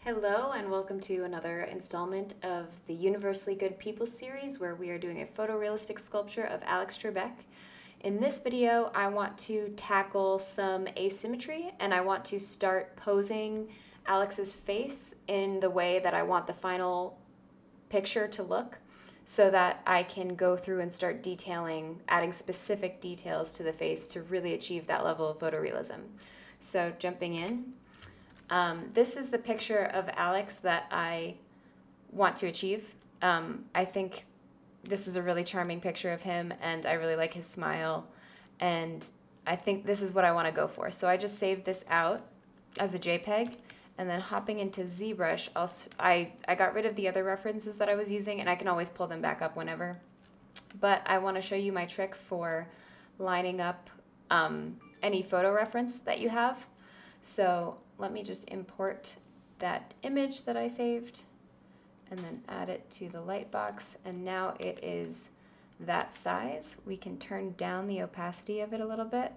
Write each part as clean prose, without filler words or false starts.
Hello and welcome to another installment of the Universally Good People series where we are doing a photorealistic sculpture of Alex Trebek. In this video, I want to tackle some asymmetry and I want to start posing Alex's face in the way that I want the final picture to look so that I can go through and start detailing, adding specific details to the face to really achieve that level of photorealism. So jumping in. This is the picture of Alex that I want to achieve. I think this is a really charming picture of him, and I really like his smile, and I think this is what I want to go for. So I just saved this out as a JPEG, and then hopping into ZBRUSH, I got rid of the other references that I was using, and I can always pull them back up whenever. But I want to show you my trick for lining up any photo reference that you have. So let me just import that image that I saved and then add it to the light box, and now it is that size. We can turn down the opacity of it a little bit.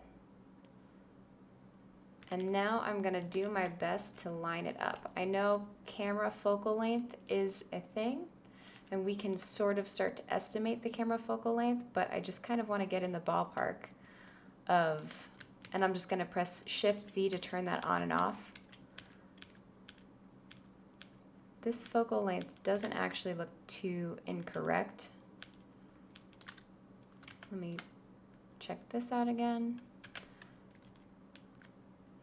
And now I'm going to do my best to line it up. I know camera focal length is a thing, and we can sort of start to estimate the camera focal length, but I just kind of want to get in the ballpark of, and I'm just going to press Shift-Z to turn that on and off. This focal length doesn't actually look too incorrect. Let me check this out again.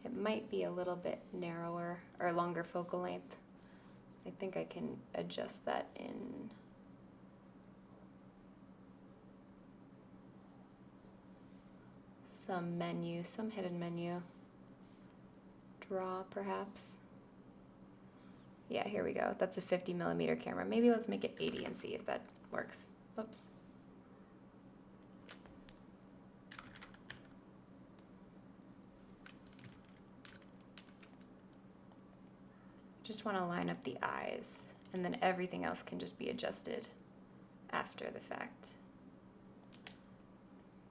It might be a little bit narrower or longer focal length. I think I can adjust that in. Some menu, some hidden menu. Draw, perhaps. Yeah, here we go. That's a 50mm camera. Maybe let's make it 80 and see if that works. Whoops. Just want to line up the eyes, and then everything else can just be adjusted after the fact.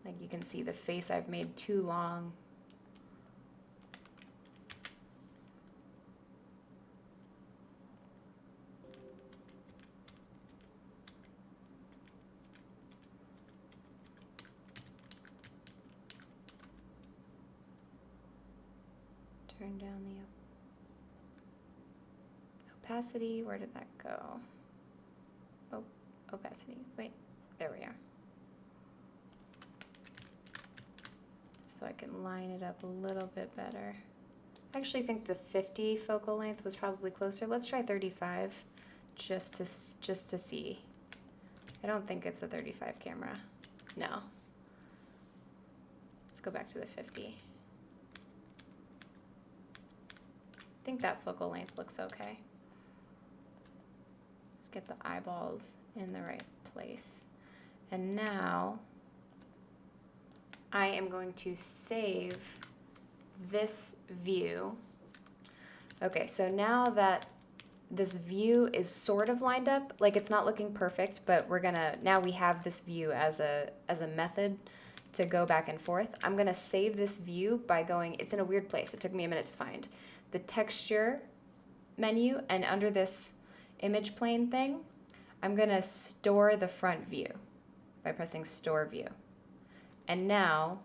Like you can see the face I've made too long. Turn down the opacity. Where did that go? Oh, opacity. Wait, there we are. So I can line it up a little bit better. I actually think the 50 focal length was probably closer. Let's try 35 just to see. I don't think it's a 35 camera. No. Let's go back to the 50. I think that focal length looks okay. Let's get the eyeballs in the right place. And now I am going to save this view. Okay, so now that this view is sort of lined up, like it's not looking perfect, but now we have this view as a method to go back and forth. I'm gonna save this view by going, it's in a weird place, it took me a minute to find. The texture menu, and under this image plane thing, I'm gonna store the front view by pressing store view. And now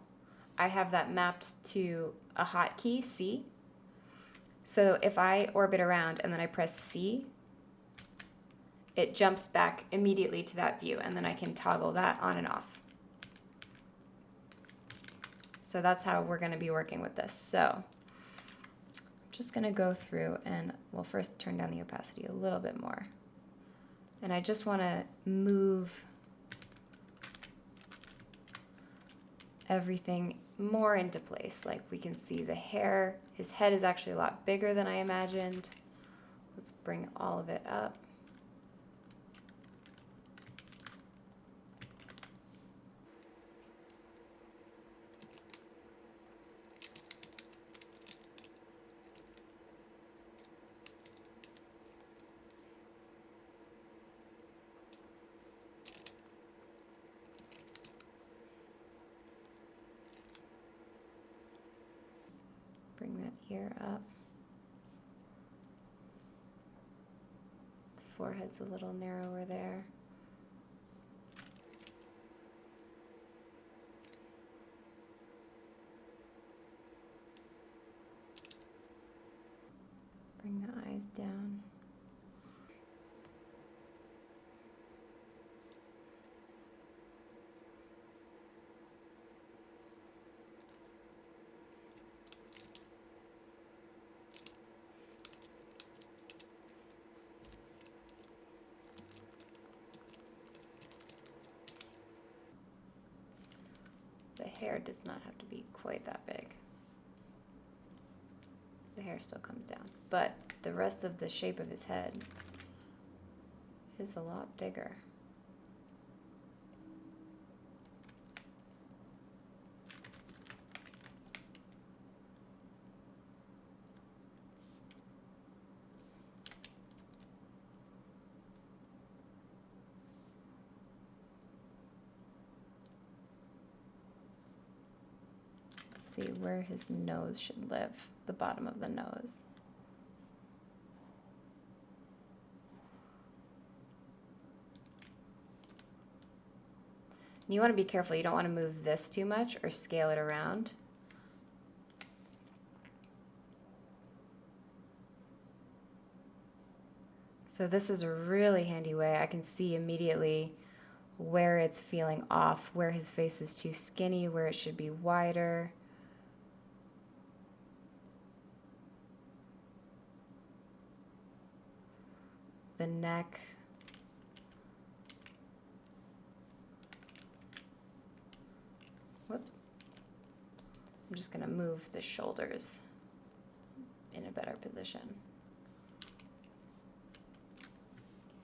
I have that mapped to a hotkey, C. So if I orbit around and then I press C, it jumps back immediately to that view, and then I can toggle that on and off. So that's how we're going to be working with this. So I'm just going to go through and we'll first turn down the opacity a little bit more. And I just want to move everything more into place. Like we can see the hair, his head is actually a lot bigger than I imagined. Let's bring all of it up. Bring that ear up. forehead's a little narrower there. Bring the eyes down. The hair does not have to be quite that big. The hair still comes down, but the rest of the shape of his head is a lot bigger. See where his nose should live, the bottom of the nose. And you want to be careful, you don't want to move this too much or scale it around. So this is a really handy way. I can see immediately where it's feeling off, where his face is too skinny, where it should be wider. The neck. Whoops. I'm just going to move the shoulders in a better position.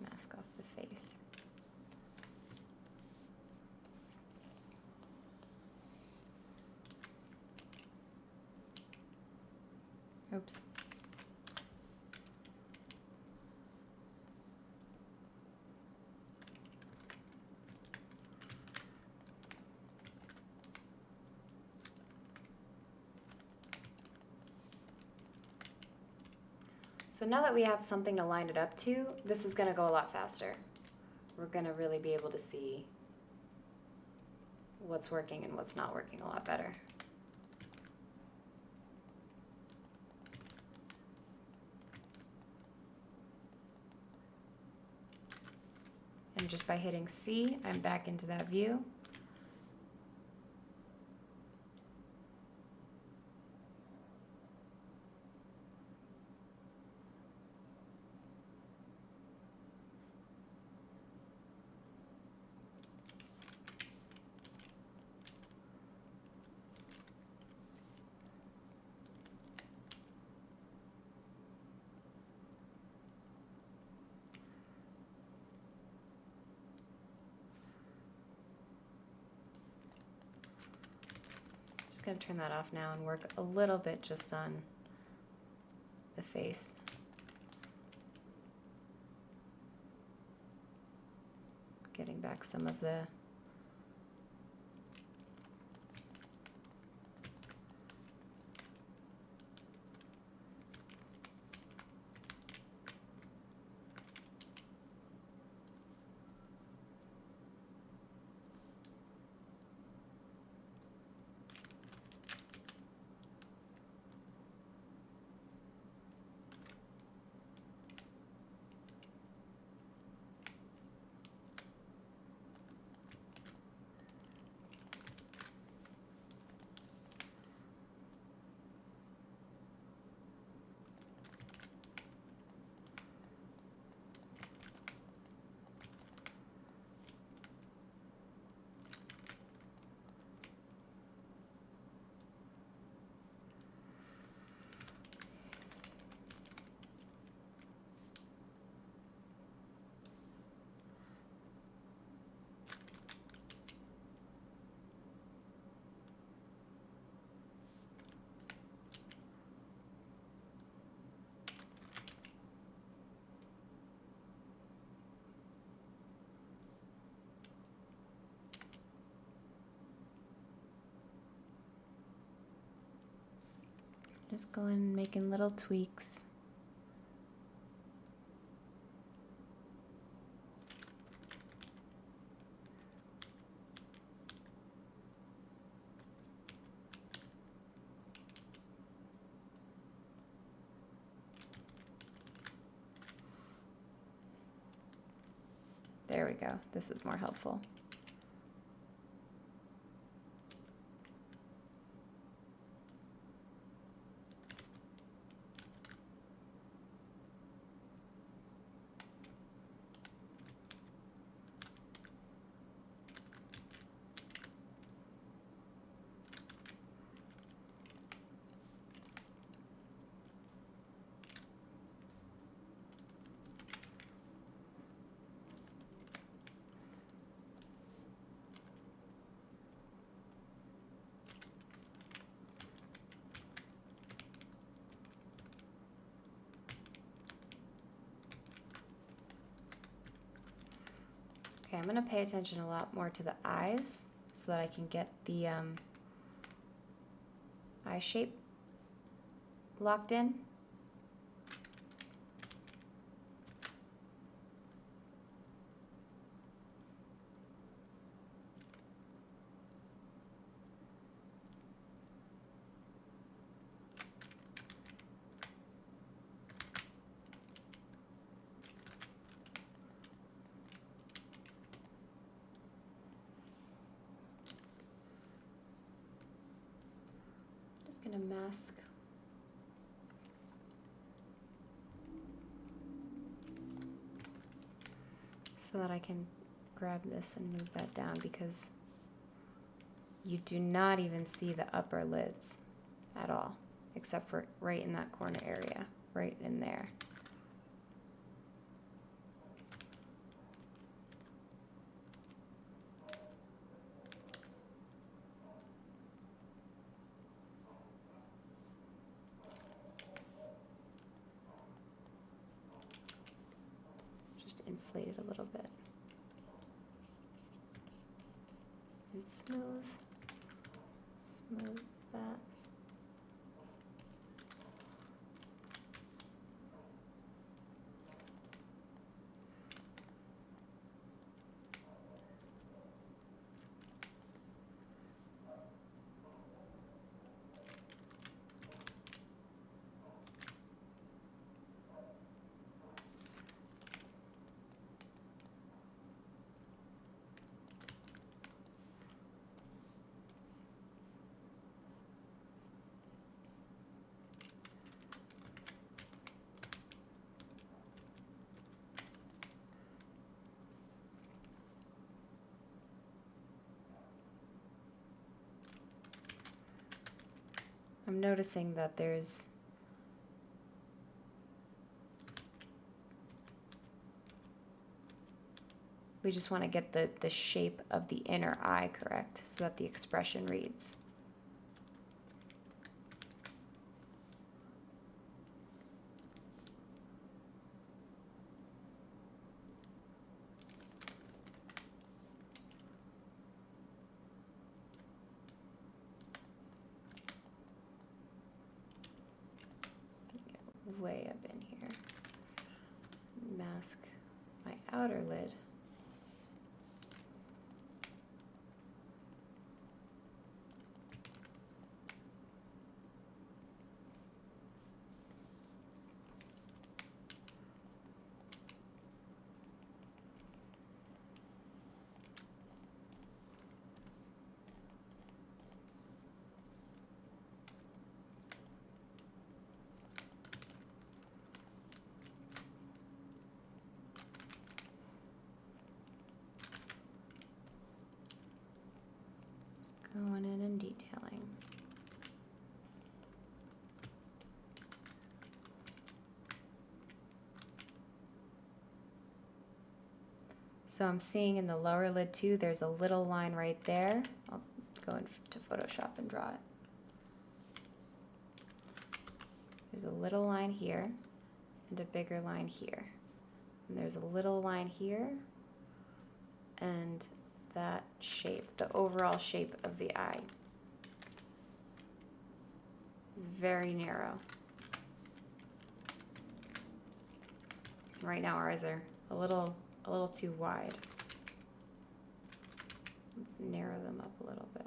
Mask off the face. Oops. So now that we have something to line it up to, this is going to go a lot faster. We're going to really be able to see what's working and what's not working a lot better. And just by hitting C, I'm back into that view. Going to turn that off now and work a little bit just on the face. Getting back some of the just going and making little tweaks. There we go. This is more helpful. Okay, I'm going to pay attention a lot more to the eyes so that I can get the eye shape locked in. Going to mask so that I can grab this and move that down, because you do not even see the upper lids at all, except for right in that corner area, right in there. Inflate it a little bit. And smooth that. I'm noticing that we just want to get the shape of the inner eye correct so that the expression reads. Way up in here. Mask my outer lid. Going in and detailing. So I'm seeing in the lower lid too, there's a little line right there. I'll go into Photoshop and draw it. There's a little line here and a bigger line here. And there's a little line here and that shape, the overall shape of the eye is very narrow. Right now our eyes are a little too wide. Let's narrow them up a little bit.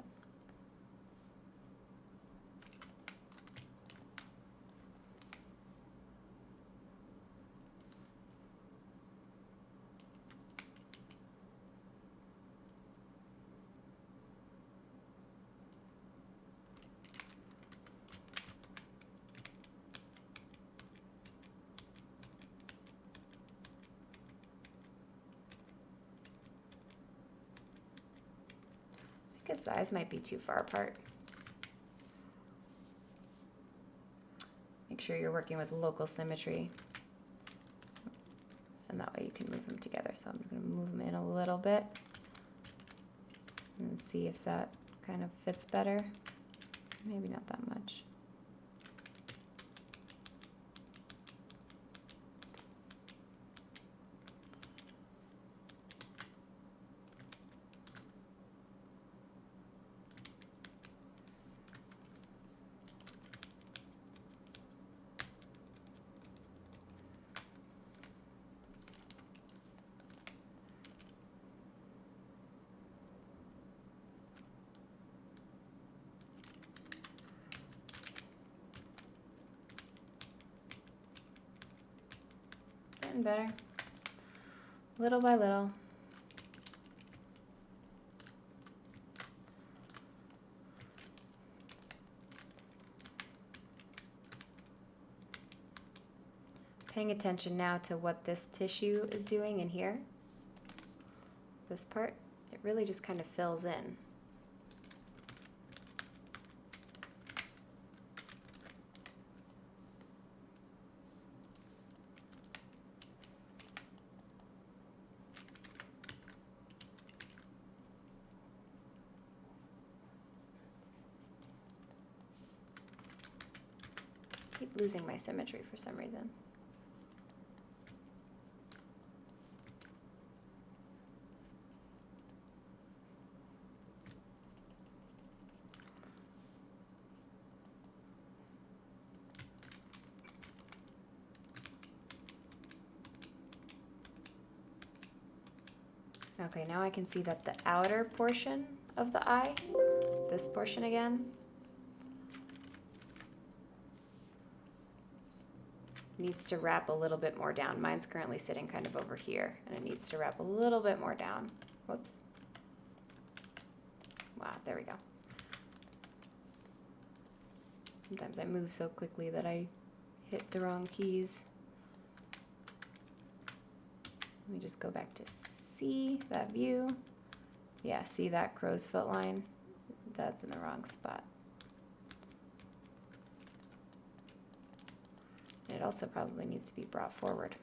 His eyes might be too far apart. Make sure you're working with local symmetry. And that way you can move them together. So I'm going to move them in a little bit and see if that kind of fits better. Maybe not that much. Getting better, little by little. Paying attention now to what this tissue is doing in here. This part, it really just kind of fills in. Keep losing my symmetry for some reason. Okay, now I can see that the outer portion of the eye, this portion again, needs to wrap a little bit more down. Mine's currently sitting kind of over here, and it needs to wrap a little bit more down. Whoops. Wow, there we go. Sometimes I move so quickly that I hit the wrong keys. Let me just go back to see that view. Yeah, see that crow's foot line? That's in the wrong spot. It also probably needs to be brought forward.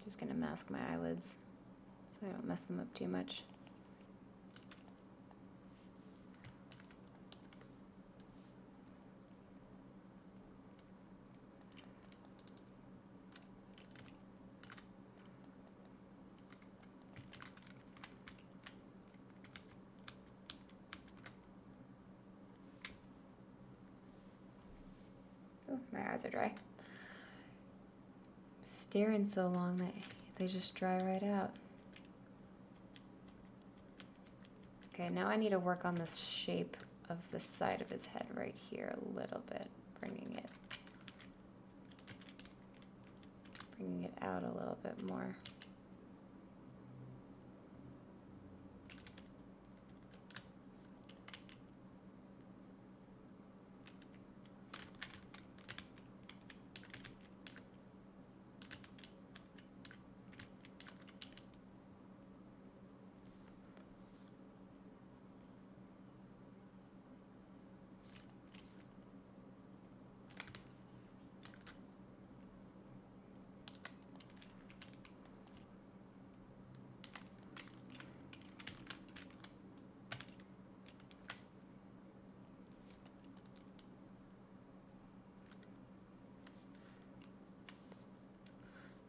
Just going to mask my eyelids so I don't mess them up too much. Oh, my eyes are dry. Staring so long that they just dry right out. Okay, now I need to work on this shape of the side of his head right here a little bit, bringing it out a little bit more.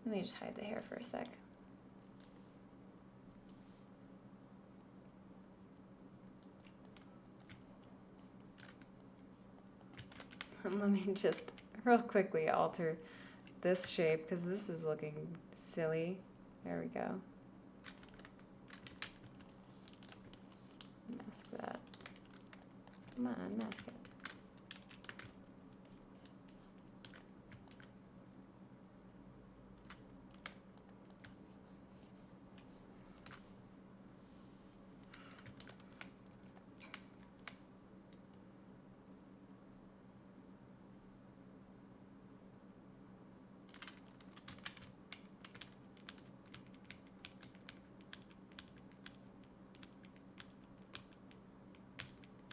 Let me just hide the hair for a sec. And let me just real quickly alter this shape because this is looking silly. There we go. Mask that. Come on, mask it.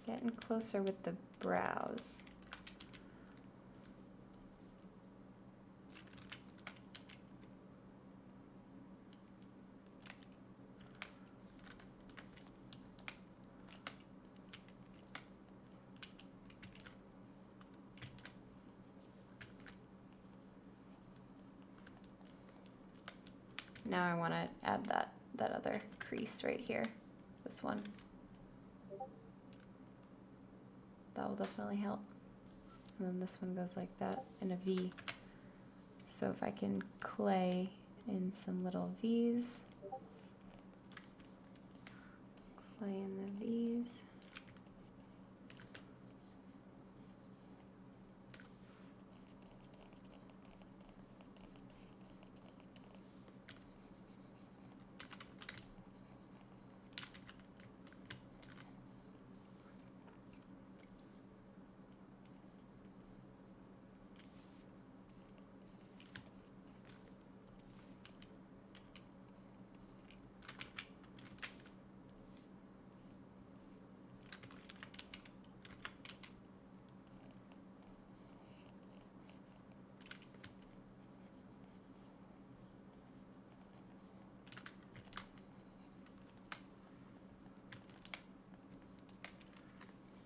Getting closer with the brows. Now I want to add that other crease right here, this one. That will definitely help. And then this one goes like that in a V. So if I can clay in some little V's, clay in the V's.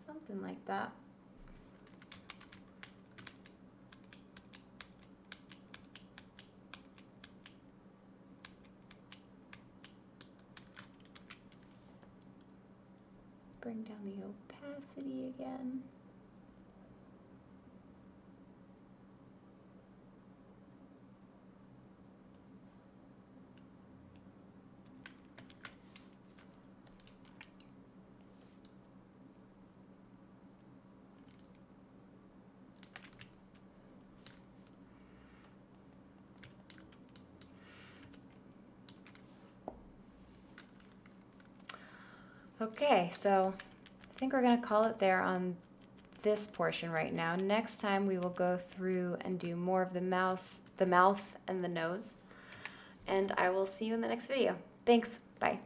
Something like that. Bring down the opacity again. Okay, so I think we're going to call it there on this portion right now. Next time we will go through and do more of the mouth and the nose. And I will see you in the next video. Thanks. Bye.